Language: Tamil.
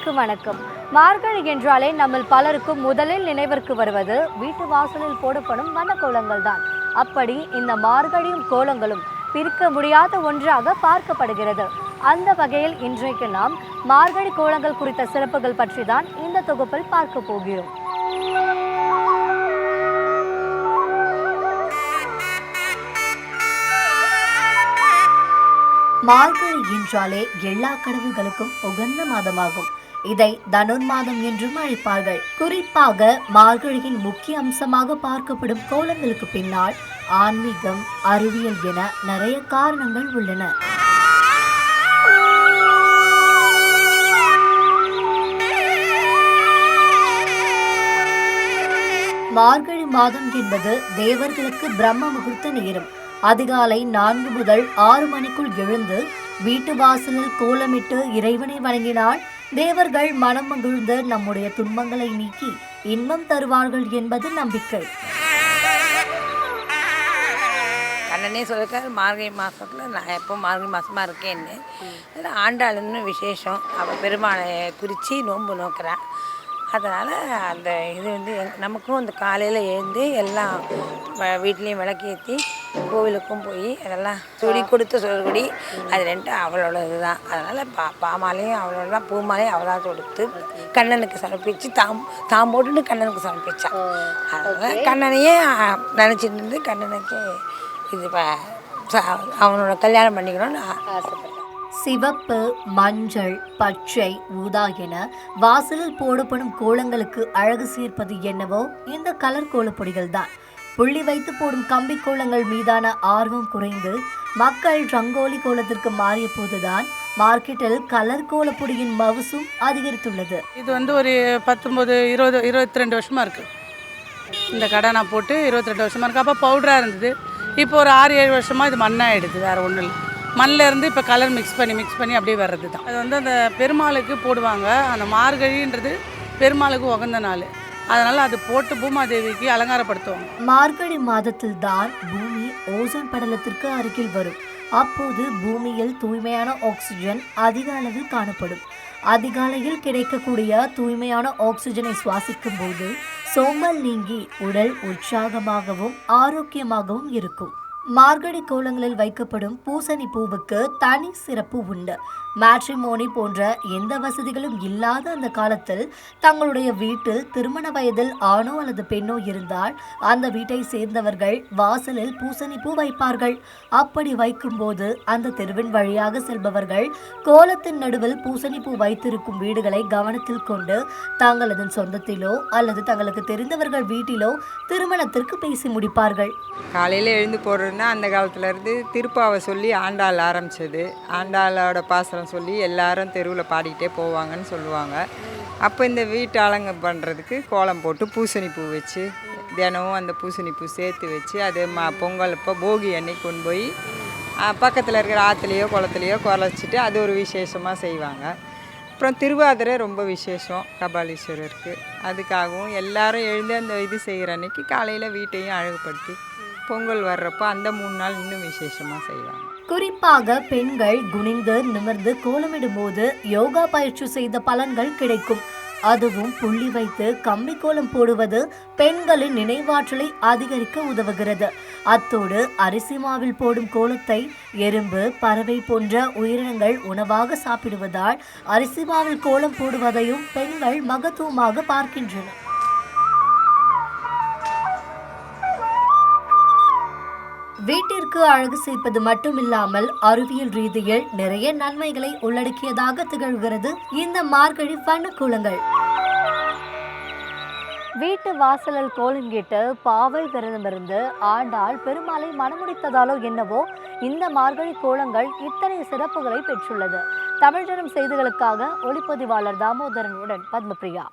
அனைவருக்கும் வணக்கம். மார்கழி என்றாலே நம்ம பலருக்கும் முதலில் நினைவிற்கு வருவது வீட்டு வாசலில் போடப்படும் வண்ணக்கோலங்கள் தான். அப்படி இந்த மார்கழியும் கோலங்களும் பிரிக்க முடியாத ஒன்றாக பார்க்கப்படுகிறது. அந்த வகையில் இன்றைக்கு நாம் மார்கழி கோலங்கள் குறித்த சிறப்புகள் பற்றி தான் இந்த தொகுப்பில் பார்க்க போகிறோம். மார்கழி என்றாலே எல்லா கடவுள்களுக்கும் உகந்த மாதமாகும். இதை தனுர்மாதம் என்றும் அழைப்பார்கள். குறிப்பாக மார்கழியின் முக்கிய அம்சமாக பார்க்கப்படும் கோலங்களுக்கு பின்னால் ஆன்மீகம், அறிவியல் என நிறைய காரணங்கள் உள்ளன. மார்கழி மாதம் என்பது தேவர்களுக்கு பிரம்ம முகூர்த்த நேரம். அதிகாலை 4 முதல் 6 மணிக்குள் எழுந்து வீட்டு வாசலில் கோலமிட்டு இறைவனை வணங்கினால் தேவர்கள் மனம் மகிழ்ந்து நம்முடைய துன்பங்களை நீக்கி இன்பம் தருவார்கள் என்பது நம்பிக்கை. கண்ணனே சொல்லிருக்காரு மார்கழி மாதத்தில் நான் எப்போ மார்கழி மாதமாக இருக்கேன்னு. ஆண்டாளுன்னு விசேஷம், அவள் பெருமாளை குறித்து நோன்பு நோக்கிறான். அதனால் அந்த இது நமக்கும் அந்த காலையில் எழுந்து எல்லாம் வீட்லேயும் விளக்கேற்றி கோவிலுக்கும் போய் அதெல்லாம் சுடி கொடுத்து சொல்கொடி அது ரெண்டு அவளோட இதுதான். அதனால் பாமாலையும் அவளோட தான், பூமாலையும் அவளாக கொடுத்து கண்ணனுக்கு சமர்ப்பித்து தாம் போட்டுன்னு கண்ணனுக்கு சமர்ப்பிச்சான். அதனால் கண்ணனையே நினச்சிட்டு இருந்து கண்ணனுக்கு இது அவனோட கல்யாணம் பண்ணிக்கணும்னு ஆசைப்பட்டேன். சிவப்பு, மஞ்சள், பச்சை, ஊதா என வாசலில் போடப்படும் கோலங்களுக்கு அழகு சேர்ப்பது என்னவோ இந்த கலர் கோலப்பொடிகள் தான். புள்ளி வைத்து போடும் கம்பி கோலங்கள் மீதான ஆர்வம் குறைந்து மக்கள் ரங்கோலி கோலத்திற்கு மாறிய போதுதான் மார்க்கெட்டில் கலர் கோலப்பொடியின் மவுசும் அதிகரித்துள்ளது. இது ஒரு 19, 20, 22 வருஷமா இருக்கு. இந்த கடை நான் போட்டு 22 வருஷமா இருக்கு. அப்போ பவுடரா இருந்தது. இப்போ ஒரு 6-7 வருஷமா இது மண்ணாயிடுது. வேற ஒன்றும் இல்லை, மண்ணில் இருந்து இப்போ கலர் மிக்ஸ் பண்ணி அப்படியே வர்றது தான். அது அந்த பெருமாளுக்கு போடுவாங்க. அந்த மார்கழின்றது பெருமாளுக்கு உகந்த நாள், அதனால் அது போட்டு பூமாதேவிக்கு அலங்காரப்படுத்துவாங்க. மார்கழி மாதத்தில் தான் பூமி ஓசோன் படலத்திற்கு அருகில் வரும். அப்போது பூமியில் தூய்மையான ஆக்சிஜன் அதிக அளவில் காணப்படும். அதிகாலையில் கிடைக்கக்கூடிய தூய்மையான ஆக்சிஜனை சுவாசிக்கும் போது சோம்பல் நீங்கி உடல் உற்சாகமாகவும் ஆரோக்கியமாகவும் இருக்கும். மார்கழி கோலங்களில் வைக்கப்படும் பூசணி பூவுக்கு தனி சிறப்பு உண்டு. மேட்ரிமோனி போன்ற எந்த வசதிகளும் இல்லாத அந்த காலத்தில் தங்களுடைய வீட்டில் திருமண வயதில் ஆணோ அல்லது பெண்ணோ இருந்தால் அந்த வீட்டை சேர்ந்தவர்கள் வாசலில் பூசணி பூ வைப்பார்கள். அப்படி வைக்கும்போது அந்த தெருவின் வழியாக செல்பவர்கள் கோலத்தின் நடுவில் பூசணி பூ வைத்திருக்கும் வீடுகளை கவனத்தில் கொண்டு தங்களது சொந்தத்திலோ அல்லது தங்களுக்கு தெரிந்தவர்கள் வீட்டிலோ திருமணத்திற்கு பேசி முடிப்பார்கள். காலையில் எழுந்து போடுறதுன்னா அந்த காலத்துல இருந்து திருப்பாவை சொல்லி ஆண்டாள் ஆரம்பிச்சது. ஆண்டாளோட பாசனம் சொல்லி எல்லாரும் தெருவில் பாடிக்கிட்டே போவாங்கன்னு சொல்லுவாங்க. அப்போ இந்த வீட்டு அலங்கு பண்ணுறதுக்கு கோலம் போட்டு பூசணி பூ வச்சு தினமும் அந்த பூசணி பூ சேர்த்து வச்சு அது பொங்கல் இப்போ போகி அன்னைக்கு கொண்டு போய் பக்கத்தில் இருக்கிற ஆற்றுலையோ குளத்துலையோ குறைச்சிட்டு அது ஒரு விசேஷமாக செய்வாங்க. அப்புறம் திருவாதிரை ரொம்ப விசேஷம் கபாலீஸ்வரருக்கு. அதுக்காகவும் எல்லாரும் எழுந்து அந்த இது செய்கிற அன்னைக்கு காலையில் வீட்டையும் அழகுபடுத்தி பொங்கல் வர்றப்போ அந்த 3 நாள் இன்னும் விசேஷமாக செய்வாங்க. குறிப்பாக பெண்கள் குனிந்து நிமிர்ந்து கோலமிடும் போது யோகா பயிற்சி செய்த பலன்கள் கிடைக்கும். அதுவும் புள்ளி வைத்து கம்பி கோலம் போடுவது பெண்களின் நினைவாற்றலை அதிகரிக்க உதவுகிறது. அத்தோடு அரிசி மாவில் போடும் கோலத்தை எறும்பு, பறவை போன்ற உயிரினங்கள் உணவாக சாப்பிடுவதால் அரிசி மாவில் கோலம் போடுவதையும் பெண்கள் மகத்துவமாக பார்க்கின்றனர். வீட்டிற்கு அழகு சேர்ப்பது மட்டுமில்லாமல் அறிவியல் ரீதியில் நிறைய நன்மைகளை உள்ளடக்கியதாக திகழ்கிறது இந்த மார்கழி வண்ணக்கோலங்கள். வீட்டு வாசலில் கோலங்கிட்டு பாவை விரதமிருந்து ஆண்டாள் பெருமாளை மனமுடித்ததாலோ என்னவோ இந்த மார்கழி கோலங்கள் இத்தனை சிறப்புகளை பெற்றுள்ளது. தமிழ் ஜனம் செய்திகளுக்காக ஒளிப்பதிவாளர் தாமோதரனுடன் பத்மபிரியா.